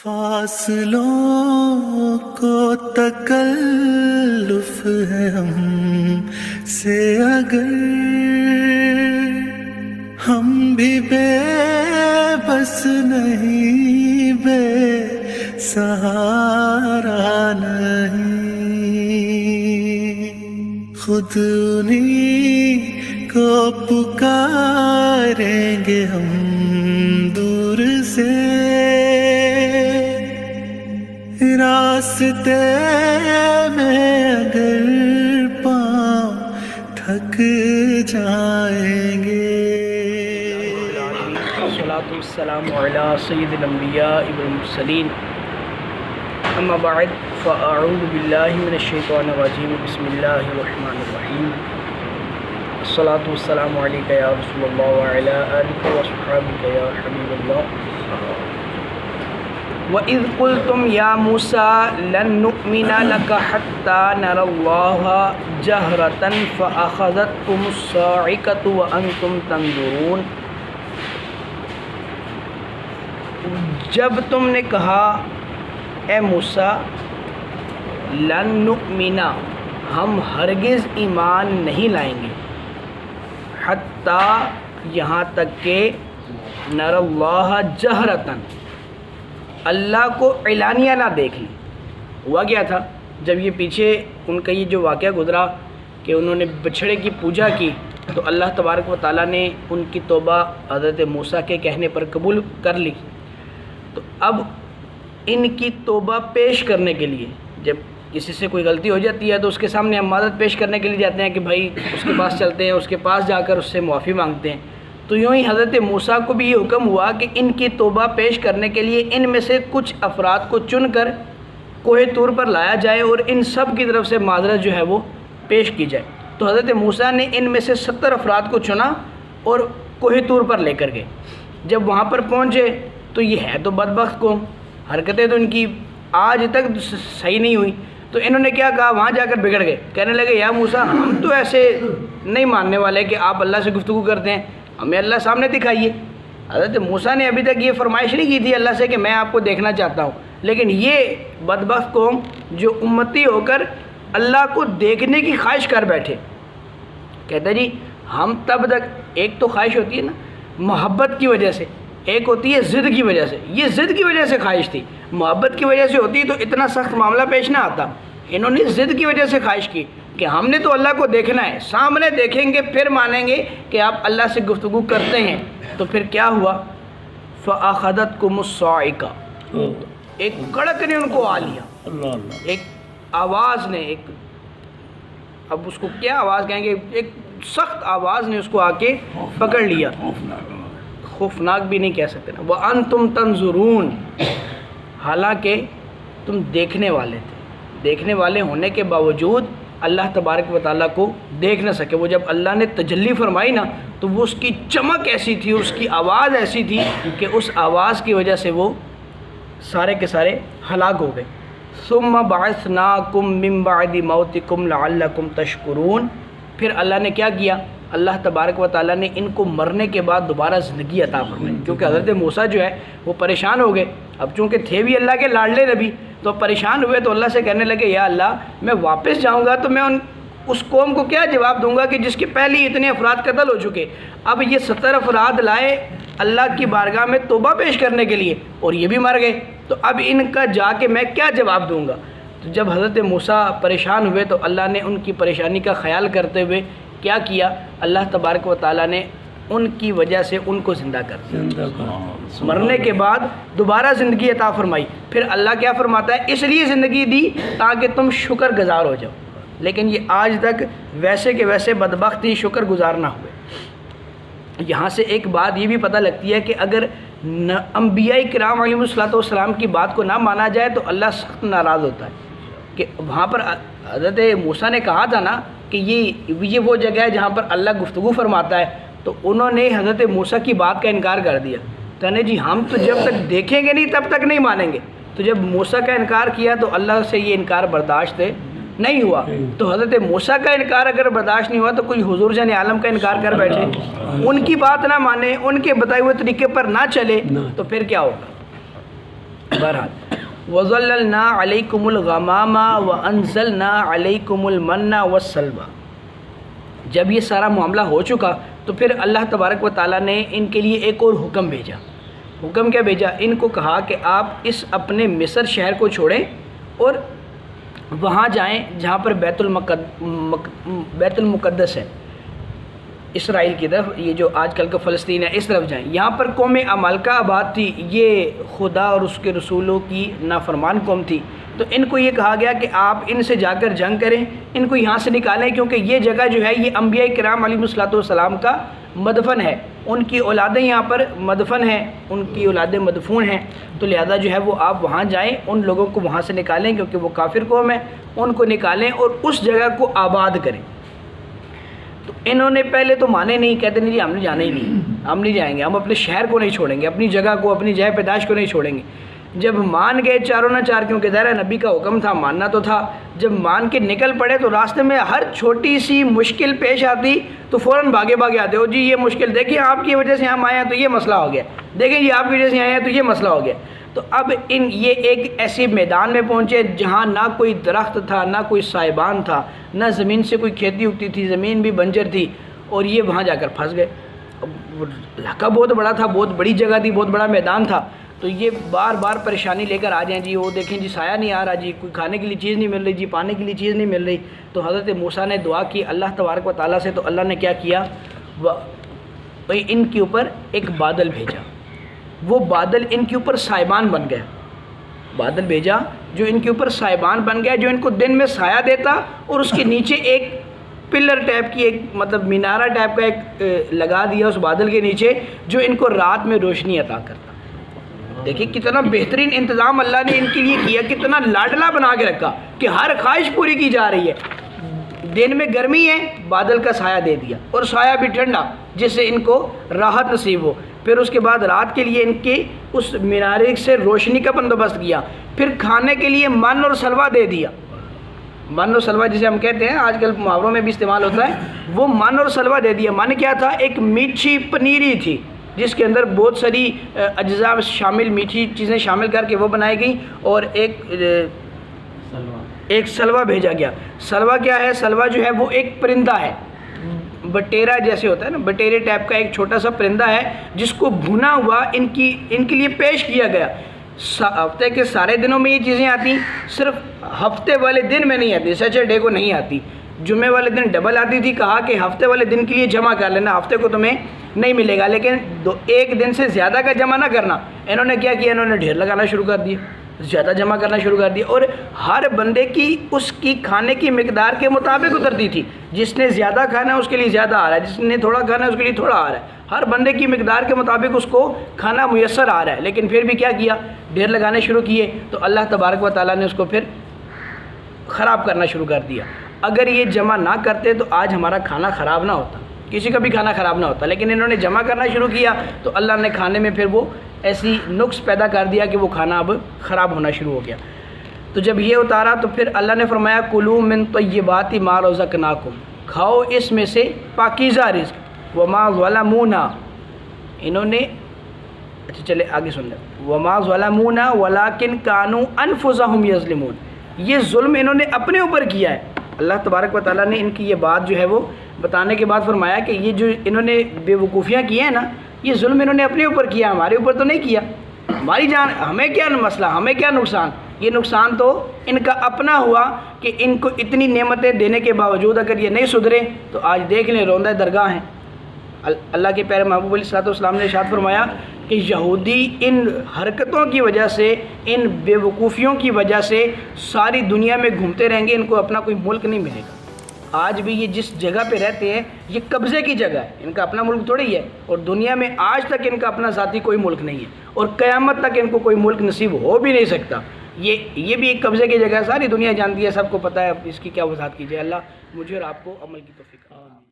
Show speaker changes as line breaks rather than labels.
فاصلوں کو تکلف ہے ہم سے اگر ہم بھی بے بس نہیں، بے سہارا نہیں، خود انہیں کو پکاریں گے ہم دور سے، راستے میں اگر پاؤں تھک جائیں گے۔
والصلاة والسلام علی سید الانبیاء والمرسلین، اما بعد فاعوذ باللہ من الشیطان الرجیم، بسم اللہ الرحمن الرحیم، الصلاة والسلام علیک یا رسول اللہ وعلی آلک وصحابک یا حبیب اللہ۔ وَإِذْ قُلْتُمْ يَا مُوسَىٰ لَن نُّؤْمِنَ لَكَ حَتَّىٰ نَرَى اللَّهَ جَهْرَةً فَأَخَذَتْكُمُ الصَّاعِقَةُ وَأَنْتُمْ تَنظُرُونَ۔ جب تم نے کہا اے موسیٰ لن نؤمن، ہم ہرگز ایمان نہیں لائیں گے، حتیٰ یہاں تک کہ نر اللہ جہرتاً، اللہ کو اعلانیہ نہ دیکھ لیں۔ ہوا کیا تھا، جب یہ پیچھے ان کا یہ جو واقعہ گزرا کہ انہوں نے بچھڑے کی پوجا کی، تو اللہ تبارک و تعالیٰ نے ان کی توبہ حضرت موسیٰ کے کہنے پر قبول کر لی۔ تو اب ان کی توبہ پیش کرنے کے لیے، جب کسی سے کوئی غلطی ہو جاتی ہے تو اس کے سامنے ہم معذرت پیش کرنے کے لیے جاتے ہیں کہ بھائی اس کے پاس چلتے ہیں، اس کے پاس جا کر اس سے معافی مانگتے ہیں۔ تو یوں ہی حضرت موسیٰ کو بھی یہ حکم ہوا کہ ان کی توبہ پیش کرنے کے لیے ان میں سے کچھ افراد کو چن کر کوہ طور پر لایا جائے اور ان سب کی طرف سے معذرت جو ہے وہ پیش کی جائے۔ تو حضرت موسیٰ نے ان میں سے 70 افراد کو چنا اور کوہ طور پر لے کر گئے۔ جب وہاں پر پہنچے تو یہ ہے تو بدبخت قوم، حرکتیں تو ان کی آج تک صحیح نہیں ہوئی، تو انہوں نے کیا کہا، وہاں جا کر بگڑ گئے، کہنے لگے یا موسیٰ ہم تو ایسے نہیں ماننے والے کہ آپ اللہ سے گفتگو کرتے ہیں، ہمیں اللہ سامنے دکھائیے۔ حضرت موسیٰ نے ابھی تک یہ فرمائش نہیں کی تھی اللہ سے کہ میں آپ کو دیکھنا چاہتا ہوں، لیکن یہ بدبخت قوم جو امتی ہو کر اللہ کو دیکھنے کی خواہش کر بیٹھے، کہتے جی ہم تب تک، ایک تو خواہش ہوتی ہے نا محبت کی وجہ سے، ایک ہوتی ہے ضد کی وجہ سے، یہ ضد کی وجہ سے خواہش تھی، محبت کی وجہ سے ہوتی تو اتنا سخت معاملہ پیش نہ آتا۔ انہوں نے ضد کی وجہ سے خواہش کی کہ ہم نے تو اللہ کو دیکھنا ہے، سامنے دیکھیں گے پھر مانیں گے کہ آپ اللہ سے گفتگو کرتے ہیں۔ تو پھر کیا ہوا، فَأَخَذَتْكُمُ الصَّاعِقَةُ، ایک کڑک نے ان کو آ لیا، ایک آواز نے، ایک اب اس کو کیا آواز کہیں گے، ایک سخت آواز نے اس کو آ کے پکڑ لیا، خوفناک بھی نہیں کہہ سکتے نا، وَأَنْتُمْ تَنْظُرُونَ، حالانکہ تم دیکھنے والے تھے، دیکھنے والے ہونے کے باوجود اللہ تبارک و تعالیٰ کو دیکھ نہ سکے۔ وہ جب اللہ نے تجلی فرمائی نا تو وہ اس کی چمک ایسی تھی، اس کی آواز ایسی تھی کہ اس آواز کی وجہ سے وہ سارے کے سارے ہلاک ہو گئے۔ ثُمَّ بَعَثْنَاكُم مِّن بَعْدِ مَوْتِكُمْ لَعَلَّكُمْ تَشْكُرُونَ، پھر اللہ نے کیا کیا، اللہ تبارک و تعالیٰ نے ان کو مرنے کے بعد دوبارہ زندگی عطا فرمائی، کیونکہ حضرت موسیٰ جو ہے وہ پریشان ہو گئے، اب چونکہ تھے بھی اللہ کے لاڈلے نبی، تو پریشان ہوئے تو اللہ سے کہنے لگے یا اللہ میں واپس جاؤں گا تو میں اس قوم کو کیا جواب دوں گا کہ جس کے پہلے ہی اتنے افراد قتل ہو چکے، اب یہ 70 افراد لائے اللہ کی بارگاہ میں توبہ پیش کرنے کے لیے اور یہ بھی مر گئے، تو اب ان کا جا کے میں کیا جواب دوں گا۔ تو جب حضرت موسیٰ پریشان ہوئے تو اللہ نے ان کی پریشانی کا خیال کرتے ہوئے کیا کیا، اللہ تبارک و تعالیٰ نے ان کی وجہ سے ان کو زندہ کر دیا، مرنے کے بعد دوبارہ زندگی عطا فرمائی۔ پھر اللہ کیا فرماتا ہے، اس لیے زندگی دی تاکہ تم شکر گزار ہو جاؤ، لیکن یہ آج تک ویسے کے ویسے بدبخت ہی شکر گزار نہ ہوئے۔ یہاں سے ایک بات یہ بھی پتہ لگتی ہے کہ اگر انبیاء کرام علیہ السلام کی بات کو نہ مانا جائے تو اللہ سخت ناراض ہوتا ہے، کہ وہاں پر حضرت موسیٰ نے کہا تھا نا کہ یہ وہ جگہ ہے جہاں پر اللہ گفتگو فرماتا ہے، تو انہوں نے حضرت موسیٰ کی بات کا انکار کر دیا، کہنے جی ہم تو جب تک دیکھیں گے نہیں تب تک نہیں مانیں گے۔ تو جب موسیٰ کا انکار کیا تو اللہ سے یہ انکار برداشت نہیں ہوا، تو حضرت موسیٰ کا انکار اگر برداشت نہیں ہوا تو کوئی حضور جان عالم کا انکار کر بیٹھے، ان کی بات نہ مانے، ان کے بتائے ہوئے طریقے پر نہ چلے، تو پھر کیا ہوگا۔ بہرحال وَظَلَّلْنَا عَلَيْكُمُ الْغَمَامَ وَأَنزَلْنَا عَلَيْكُمُ الْمَنَّ وَالسَّلْوَىٰ، جب یہ سارا معاملہ ہو چکا تو پھر اللہ تبارک و تعالیٰ نے ان کے لیے ایک اور حکم بھیجا۔ حکم کیا بھیجا؟ ان کو کہا کہ آپ اس اپنے مصر شہر کو چھوڑیں اور وہاں جائیں جہاں پر بیت المقدس ہے، اسرائیل کی طرف، یہ جو آج کل کا فلسطین ہے، اس طرف جائیں۔ یہاں پر قوم عمالقہ آباد تھی، یہ خدا اور اس کے رسولوں کی نافرمان قوم تھی، تو ان کو یہ کہا گیا کہ آپ ان سے جا کر جنگ کریں، ان کو یہاں سے نکالیں، کیونکہ یہ جگہ جو ہے یہ انبیاء کرام علیہ الصلوۃ والسلام کا مدفن ہے، ان کی اولادیں یہاں پر مدفن ہیں، ان کی اولادیں مدفون ہیں، تو لہذا جو ہے وہ آپ وہاں جائیں، ان لوگوں کو وہاں سے نکالیں کیونکہ وہ کافر قوم ہے، ان کو نکالیں اور اس جگہ کو آباد کریں۔ تو انہوں نے پہلے تو مانے نہیں، کہتے نہیں جی ہم نے جانا ہی نہیں، ہم نہیں جائیں گے، ہم اپنے شہر کو نہیں چھوڑیں گے، اپنی جگہ کو، اپنی جائے پیدائش کو نہیں چھوڑیں گے۔ جب مان گئے چاروں نہ چار، کیونکہ ظاہر نبی کا حکم تھا، ماننا تو تھا، جب مان کے نکل پڑے تو راستے میں ہر چھوٹی سی مشکل پیش آتی تو فوراً بھاگے آتے ہو، جی یہ مشکل دیکھیں آپ کی وجہ سے ہم آئے ہیں تو یہ مسئلہ ہو گیا، دیکھیں جی آپ کی وجہ سے آئے ہیں تو یہ مسئلہ ہو گیا۔ تو اب یہ ایک ایسے میدان میں پہنچے جہاں نہ کوئی درخت تھا، نہ کوئی سائبان تھا، نہ زمین سے کوئی کھیتی اگتی تھی، زمین بھی بنجر تھی، اور یہ وہاں جا کر پھنس گئے۔ علاقہ بہت بڑا تھا، بہت بڑی جگہ تھی، بہت بڑا میدان تھا، تو یہ بار بار پریشانی لے کر آ جائیں، جی وہ دیکھیں جی سایہ نہیں آ رہا، جی کوئی کھانے کے لیے چیز نہیں مل رہی، جی پانے کے لیے چیز نہیں مل رہی۔ تو حضرت موسیٰ نے دعا کی اللہ تبارک و تعالیٰ سے، تو اللہ نے کیا کیا، ان کے اوپر ایک بادل بھیجا، وہ بادل ان کے اوپر سائبان بن گیا، بادل بھیجا جو ان کے اوپر سائبان بن گیا، جو ان کو دن میں سایہ دیتا اور اس کے نیچے ایک پلر ٹائپ کی، ایک مطلب مینارہ ٹائپ کا ایک لگا دیا اس بادل کے نیچے، جو ان کو رات میں روشنی عطا کرتا۔ دیکھیں کتنا بہترین انتظام اللہ نے ان کے لیے کیا، کتنا لاڈلا بنا کے رکھا کہ ہر خواہش پوری کی جا رہی ہے۔ دن میں گرمی ہے، بادل کا سایہ دے دیا، اور سایہ بھی ٹھنڈا جس سے ان کو راحت نصیب ہو۔ پھر اس کے بعد رات کے لیے ان کی اس مینارے سے روشنی کا بندوبست کیا، پھر کھانے کے لیے من اور سلوہ دے دیا۔ من اور سلوہ جسے ہم کہتے ہیں، آج کل محاوروں میں بھی استعمال ہوتا ہے، وہ من اور سلوہ دے دیا۔ من کیا تھا؟ ایک میٹھی پنیری تھی جس کے اندر بہت ساری اجزاء شامل، میٹھی چیزیں شامل کر کے وہ بنائی گئیں، اور ایک سلوہ بھیجا گیا۔ سلوہ کیا ہے؟ سلوہ جو ہے وہ ایک پرندہ ہے، بٹیرا جیسے ہوتا ہے نا، بٹیرے ٹائپ کا ایک چھوٹا سا پرندہ ہے جس کو بھنا ہوا ان کے لیے پیش کیا گیا۔ ہفتے کے سارے دنوں میں یہ چیزیں آتی، صرف ہفتے والے دن میں نہیں آتی، سیٹرڈے کو نہیں آتی، جمعے والے دن ڈبل آتی تھی، کہا کہ ہفتے والے دن کے لیے جمع کر لینا، ہفتے کو تمہیں نہیں ملے گا، لیکن ایک دن سے زیادہ کا جمع نہ کرنا۔ انہوں نے کیا کیا؟ انہوں نے ڈھیر لگانا شروع کر دیا، زیادہ جمع کرنا شروع کر دیا، اور ہر بندے کی اس کی کھانے کی مقدار کے مطابق اترتی تھی۔ جس نے زیادہ کھانا ہے اس کے لیے زیادہ آ رہا ہے، جس نے تھوڑا کھانا ہے اس کے لیے تھوڑا آ رہا ہے، ہر بندے کی مقدار کے مطابق اس کو کھانا میسر آ رہا ہے، لیکن پھر بھی کیا کیا؟ ڈھیر لگانے شروع کیے، تو اللہ تبارک و تعالیٰ نے اس کو پھر خراب کرنا شروع کر دیا۔ اگر یہ جمع نہ کرتے تو آج ہمارا کھانا خراب نہ ہوتا، کسی کا بھی کھانا خراب نہ ہوتا، لیکن انہوں نے جمع کرنا شروع کیا تو اللہ نے کھانے میں پھر وہ ایسی نقص پیدا کر دیا کہ وہ کھانا اب خراب ہونا شروع ہو گیا۔ تو جب یہ اتارا تو پھر اللہ نے فرمایا کلوا من طیبات ما رزقناکم، کھاؤ اس میں سے پاکیزہ رزق، وما ظلمونا، انہوں نے اچھا چلے آگے سن لیں، وما ظلمونا ولکن کانوا انفسهم یظلمون، یہ ظلم انہوں نے اپنے اوپر کیا ہے۔ اللہ تبارک و تعالیٰ نے ان کی یہ بات جو ہے وہ بتانے کے بعد فرمایا کہ یہ جو انہوں نے بے وقوفیاں کی ہیں نا، یہ ظلم انہوں نے اپنے اوپر کیا، ہمارے اوپر تو نہیں کیا۔ ہماری جان، ہمیں کیا مسئلہ، ہمیں کیا نقصان؟ یہ نقصان تو ان کا اپنا ہوا کہ ان کو اتنی نعمتیں دینے کے باوجود اگر یہ نہیں سدھرے تو آج دیکھ لیں روندہ درگاہ ہیں۔ اللہ کے پیارے محبوب علیہ الصلوۃ والسلام نے ارشاد فرمایا کہ یہودی ان حرکتوں کی وجہ سے، ان بے وقوفیوں کی وجہ سے ساری دنیا میں گھومتے رہیں گے، ان کو اپنا کوئی ملک نہیں ملے گا۔ آج بھی یہ جس جگہ پہ رہتے ہیں یہ قبضے کی جگہ ہے، ان کا اپنا ملک تھوڑی ہے، اور دنیا میں آج تک ان کا اپنا ذاتی کوئی ملک نہیں ہے، اور قیامت تک ان کو کوئی ملک نصیب ہو بھی نہیں سکتا۔ یہ بھی ایک قبضے کی جگہ ہے، ساری دنیا جانتی ہے، سب کو پتہ ہے، اس کی کیا وضاحت کیجیے۔ اللہ مجھے اور آپ کو عمل کی توفیق عطا فرمائے۔